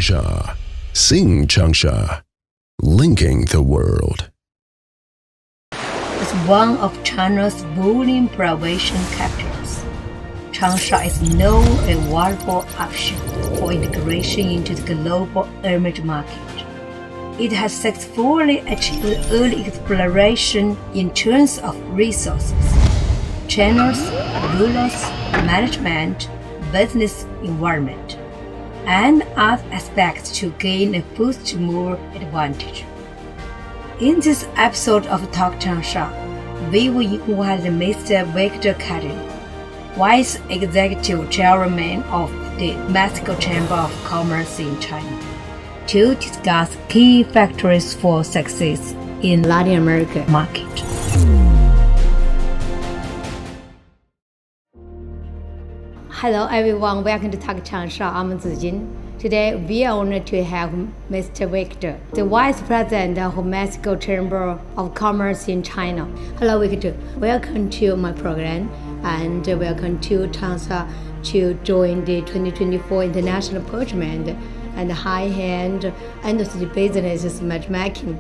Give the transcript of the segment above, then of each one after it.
Changsha, sing Changsha, linking the world. As one of China's booming provincial capitals, Changsha is now a viable option for integration into the global image market. It has successfully achieved early exploration in terms of resources, channels, rules, management, business environment, and other aspects to gain a first mover advantage. In this episode of Talk Changsha, we will invite Mr. Victor Cadena, Vice Executive Chairman of the Mexico Chamber of Commerce in China, to discuss key factors for success in Latin America market. Hello everyone, welcome to Talk Changsha. I'm Zijin. Today we are honored to have Mr. Victor, the Vice President of Mexico Chamber of Commerce in China. Hello Victor, welcome to my program and welcome to Changsha to join the 2024 International Parliament and high-end industry businesses matchmaking.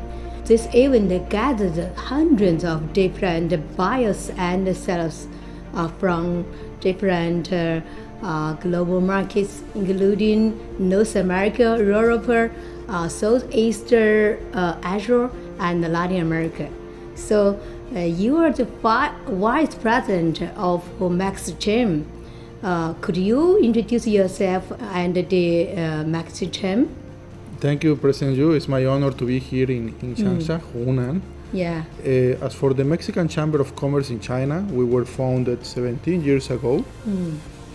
This event gathered hundreds of different buyers and sellers from different global markets, including North America, Europe, Southeast Asia, and Latin America. So you are the Vice President of Mexico Chamber. Could you introduce yourself and the Mexico Chamber? Thank you, President Yu. It's my honor to be here in Changsha, Hunan. Yeah. As for the Mexican Chamber of Commerce in China, we were founded 17 years ago.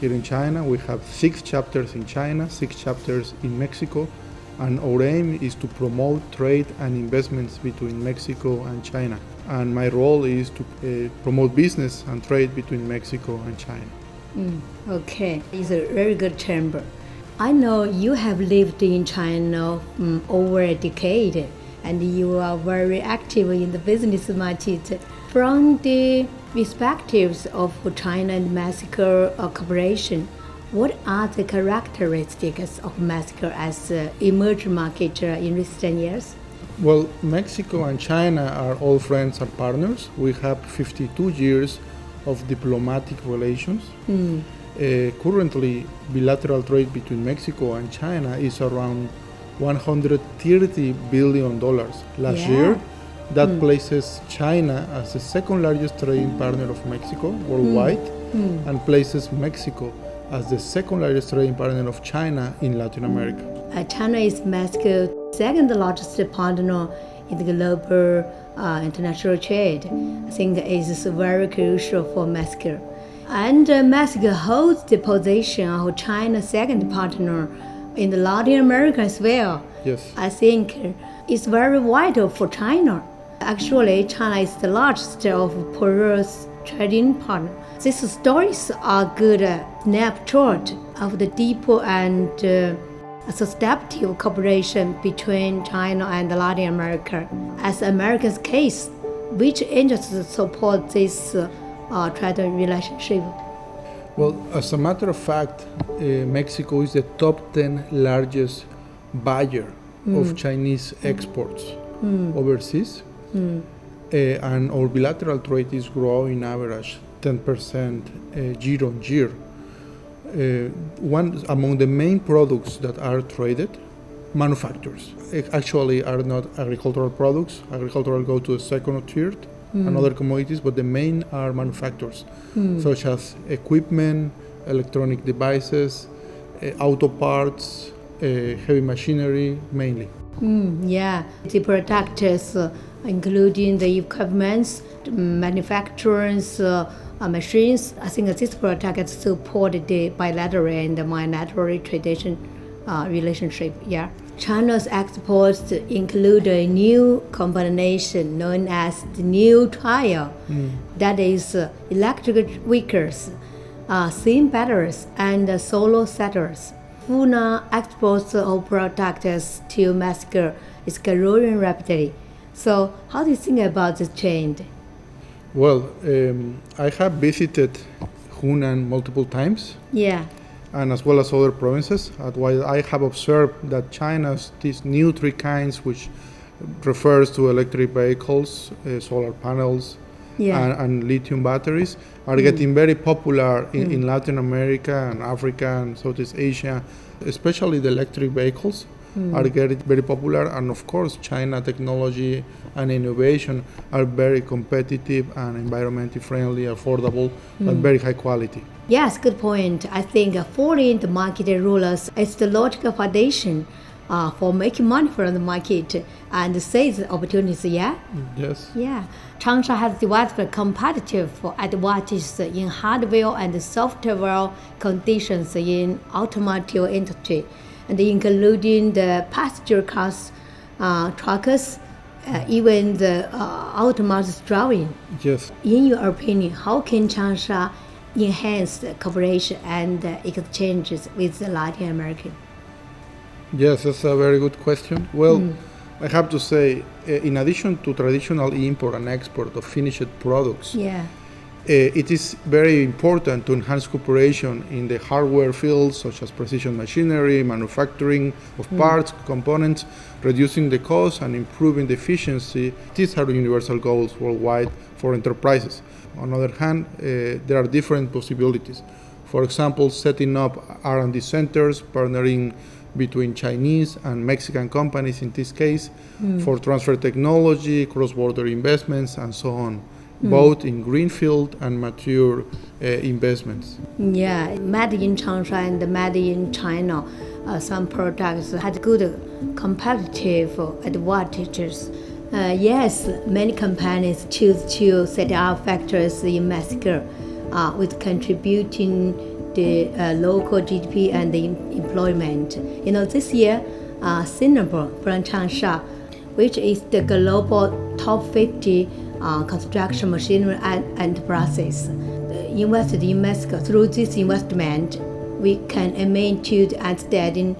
Here in China, we have 6 chapters in China, 6 chapters in Mexico, and our aim is to promote trade and investments between Mexico and China. And my role is to promote business and trade between Mexico and China. Okay, it's a very good chamber. I know you have lived in China over a decade, and you are very active in the business market. From the perspectives of China and Mexico cooperation, what are the characteristics of Mexico as an emerging market in recent years? Well, Mexico and China are all friends and partners. We have 52 years of diplomatic relations. Currently, bilateral trade between Mexico and China is around $130 billion. Last year, that places China as the second largest trading partner of Mexico worldwide and places Mexico as the second largest trading partner of China in Latin America. China is Mexico's second largest partner in the global international trade. I think it is very crucial for Mexico. And Mexico holds the position of China's second partner in the Latin America as well. Yes. I think it's very vital for China. Actually, China is the largest of Peru's trading partner. These stories are good snapshot of the deeper and substantive cooperation between China and Latin America. As America's case, which industries support this trade relationship? Well, as a matter of fact, Mexico is the top 10 largest buyer of Chinese exports overseas. And our bilateral trade is growing average 10% year on year. One among the main products that are traded, manufacturers, actually are not agricultural products. Agricultural go to the second tier and other commodities, but the main are manufacturers, such as equipment, electronic devices, auto parts, heavy machinery, mainly. Yeah, the products including the equipments, manufacturers, machines. I think this product support the bilateral and multilateral tradition relationship. Yeah. China's exports include a new combination known as the new tire, that is electric vehicles, thin batteries, and solar cells. Hunan exports of products to Mexico is growing rapidly. So how do you think about this trend? Well, I have visited Hunan multiple times. Yeah. and as well as other provinces. While I have observed that China's these new three kinds, which refers to electric vehicles, solar panels, and lithium batteries, are getting very popular in Latin America and Africa and Southeast Asia, especially the electric vehicles are getting very popular. And of course, China technology and innovation are very competitive and environmentally friendly, affordable, and very high quality. Yes, good point. I think following the market rules is the logical foundation for making money from the market and seize opportunities, yeah? Yes. Yeah. Changsha has developed competitive advantages in hardware and software conditions in automotive industry, and including the passenger cars, trucks, even the autonomous driving. Yes. In your opinion, how can Changsha enhance the cooperation and exchanges with the Latin American? Yes, that's a very good question. Well, I have to say, in addition to traditional import and export of finished products, it is very important to enhance cooperation in the hardware fields, such as precision machinery, manufacturing of parts, components, reducing the cost and improving the efficiency. These are universal goals worldwide for enterprises. On the other hand, there are different possibilities. For example, setting up R&D centers, partnering between Chinese and Mexican companies in this case, for transfer technology, cross-border investments, and so on, both in greenfield and mature investments. Yeah, made in Changsha and made in China, some products had good competitive advantages. Yes, many companies choose to set up factories in Mexico, with contributing the local GDP and the employment. This year, Singapore from Changsha, which is the global top 50 construction machinery enterprises, invested in Mexico. Through this investment, we can aim to the understanding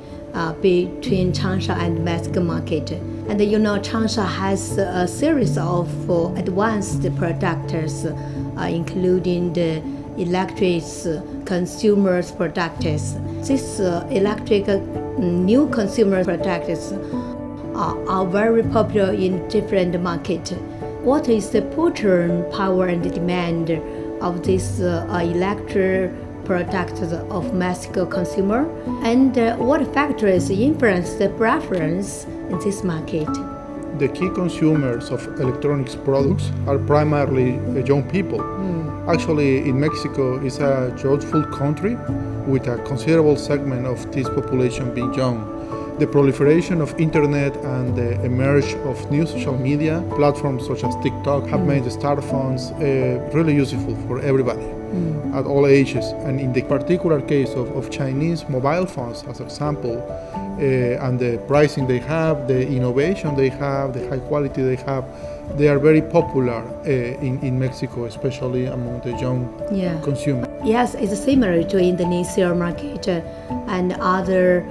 between Changsha and Mexico market. And Changsha has a series of advanced products, including the electric consumer products. These electric new consumer products are very popular in different markets. What is the purchasing power and demand of these electric products of Mexico consumer? And what factors influence the preference in this market? The key consumers of electronics products are primarily young people. Actually, in Mexico, it's a youthful country with a considerable segment of this population being young. The proliferation of internet and the emergence of new social media platforms such as TikTok have made the smartphones really useful for everybody at all ages. And in the particular case of Chinese mobile phones, as an example, and the pricing they have, the innovation they have, the high quality they have, they are very popular in Mexico, especially among the young consumers. Yes, it's similar to Indonesia market and other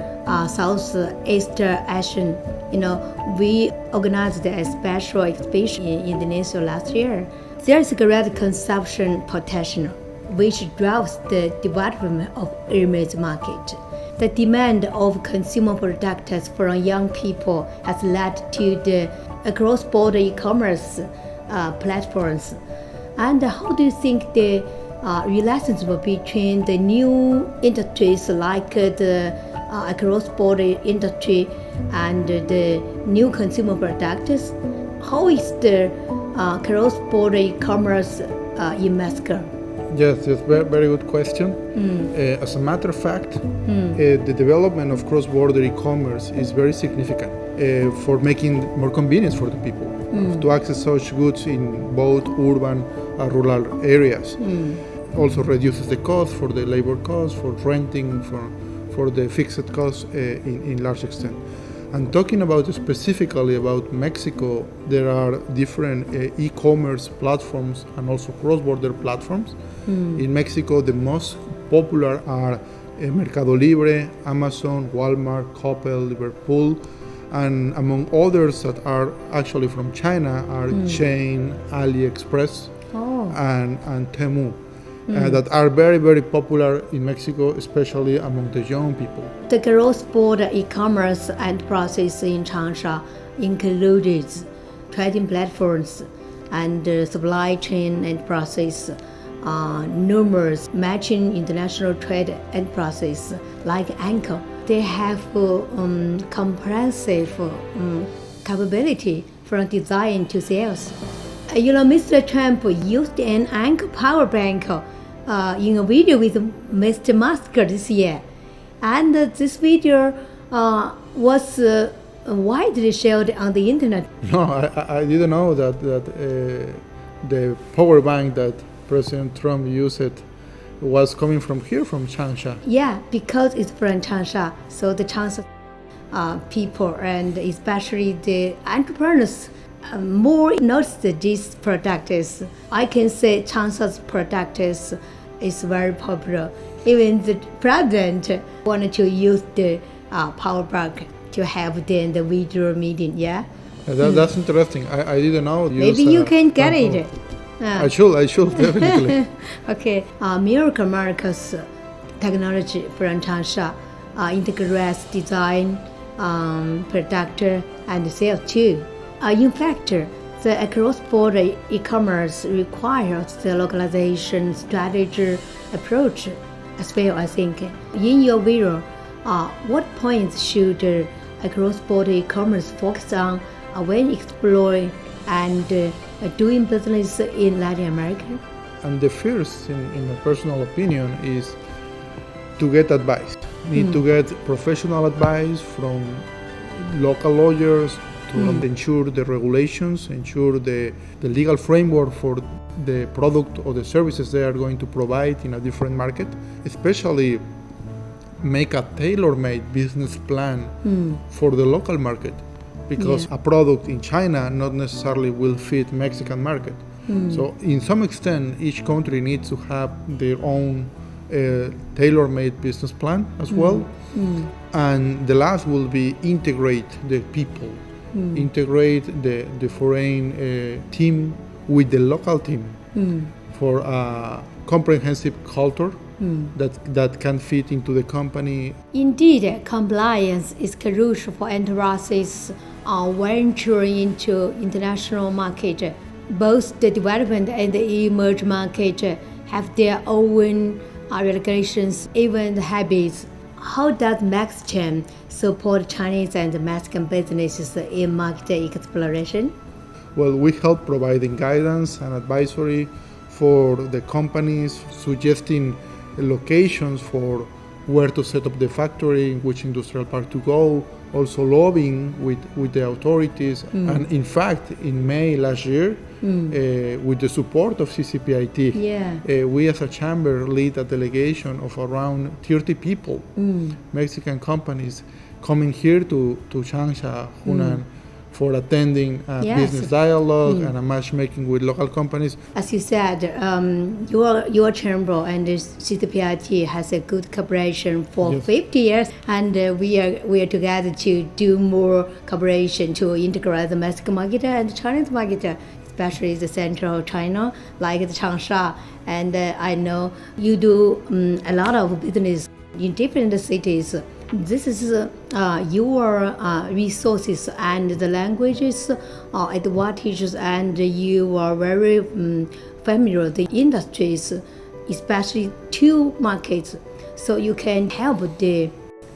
Southeast Asian. We organized a special exhibition in Indonesia last year. There is great consumption potential, which drives the development of image market. The demand of consumer products from young people has led to the cross-border e-commerce platforms. And how do you think the relationship between the new industries like the cross-border industry and the new consumer products? How is the cross-border e-commerce in Mexico? Yes, that's a very good question. As a matter of fact, the development of cross-border e-commerce is very significant for making more convenience for the people to access such goods in both urban and rural areas. Also reduces the cost for the labor costs, for renting, for the fixed costs in large extent. And talking about specifically about Mexico, there are different e-commerce platforms and also cross-border platforms. In Mexico, the most popular are Mercado Libre, Amazon, Walmart, Coppel, Liverpool, and among others that are actually from China are Chain, AliExpress, and Temu. that are very, very popular in Mexico, especially among the young people. The cross-border e-commerce enterprises in Changsha includes trading platforms and supply chain enterprises, numerous matching international trade enterprises like Anchor. They have comprehensive capability from design to sales. Mr. Trump used an Anchor power bank in a video with Mr. Musk this year. And this video was widely shared on the internet. No, I didn't know that the power bank that President Trump used was coming from here, from Changsha. Yeah, because it's from Changsha. So the Changsha people and especially the entrepreneurs more notice this product is. I can say Changsha's product is very popular. Even the president wanted to use the power bank to have the video meeting. Yeah. That's interesting. I didn't know. Maybe you can get it. I should definitely. Okay. Miracle Marcus technology from Changsha integrates design, product, and sales too. In fact, the cross-border e-commerce requires the localization strategy approach as well, I think. In your video, what points should a cross-border e-commerce focus on when exploring and doing business in Latin America? And the first, in my personal opinion, is to get advice. Need to get professional advice from local lawyers to ensure the regulations, ensure the legal framework for the product or the services they are going to provide in a different market, especially make a tailor-made business plan for the local market, because a product in China not necessarily will fit Mexican market. So in some extent, each country needs to have their own tailor-made business plan as well. And the last will be integrate the people, integrate the foreign team with the local team for a comprehensive culture that can fit into the company. Indeed, compliance is crucial for enterprises venturing into international market. Both the development and the emerging market have their own regulations, even habits. How does MaxChain support Chinese and Mexican businesses in market exploration? Well, we help providing guidance and advisory for the companies, suggesting locations for where to set up the factory, in which industrial park to go, also lobbying with the authorities. And in fact, in May last year, with the support of CCPIT, we as a chamber lead a delegation of around 30 people, Mexican companies, coming here to Changsha, Hunan, for attending a business dialogue and a matchmaking with local companies. As you said, your chamber and the CCPIT has a good cooperation for 50 years, and we are together to do more cooperation to integrate the Mexican market and the Chinese market, especially the central China, like the Changsha. And I know you do a lot of business in different cities. This is your resources and the languages advantages, and you are very familiar with the industries, especially two markets, so you can help the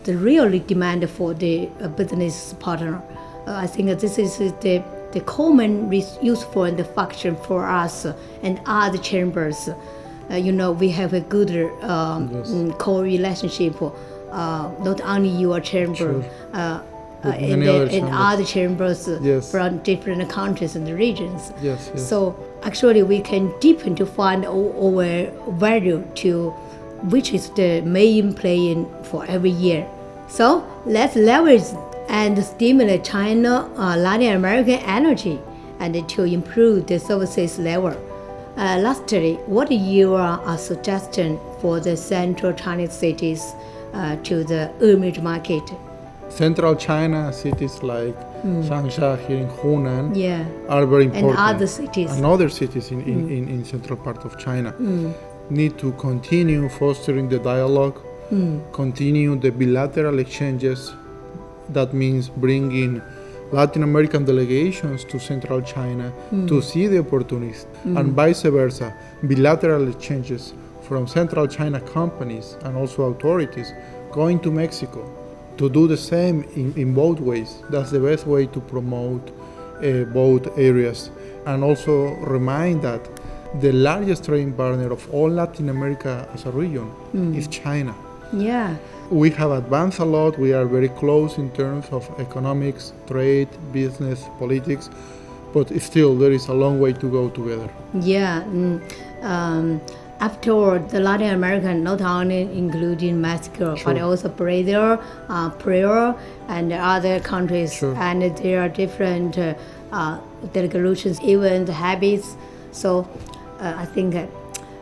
real demand for the business partner. I think this is the common useful and the function for us and other chambers. We have a good co-relationship. Not only your chamber, and other chambers from different countries and regions. So actually we can deepen to find our value to which is the main playing for every year. So let's leverage and stimulate China Latin American energy and to improve the services level. Lastly, what is your suggestion for the central Chinese cities to the emerging market? Central China cities like Changsha here in Hunan are very important. And other cities. And other cities in central part of China. need to continue fostering the dialogue, continue the bilateral exchanges. That means bringing Latin American delegations to Central China to see the opportunities, and vice versa, bilateral exchanges from Central China companies and also authorities going to Mexico to do the same in both ways. That's the best way to promote both areas. And also remind that the largest trading partner of all Latin America as a region is China. Yeah. We have advanced a lot. We are very close in terms of economics, trade, business, politics, but still there is a long way to go together. Yeah. After the Latin America, not only including Mexico, Sure. but also Brazil, Peru, and other countries. Sure. And there are different delegations, events, habits. So I think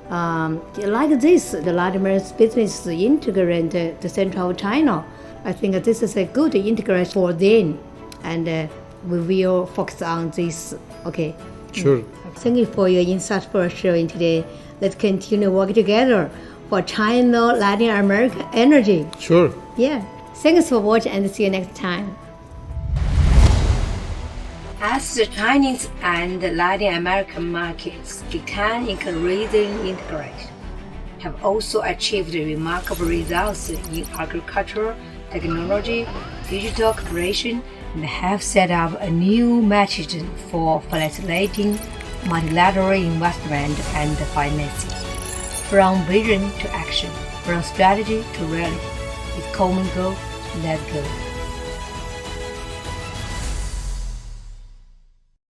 like this, the Latin American business integrate the central China. I think this is a good integration for them, and we will focus on this. Okay. Sure. Thank you for your insights for sharing today. Let's continue working together for China, Latin America energy. Sure. Yeah. Thanks for watching and see you next time. As the Chinese and Latin American markets become increasingly integrated, have also achieved remarkable results in agriculture, technology, digital cooperation, and have set up a new mechanism for facilitating multilateral investment and financing. From vision to action, from strategy to reality, with common goal, let's go.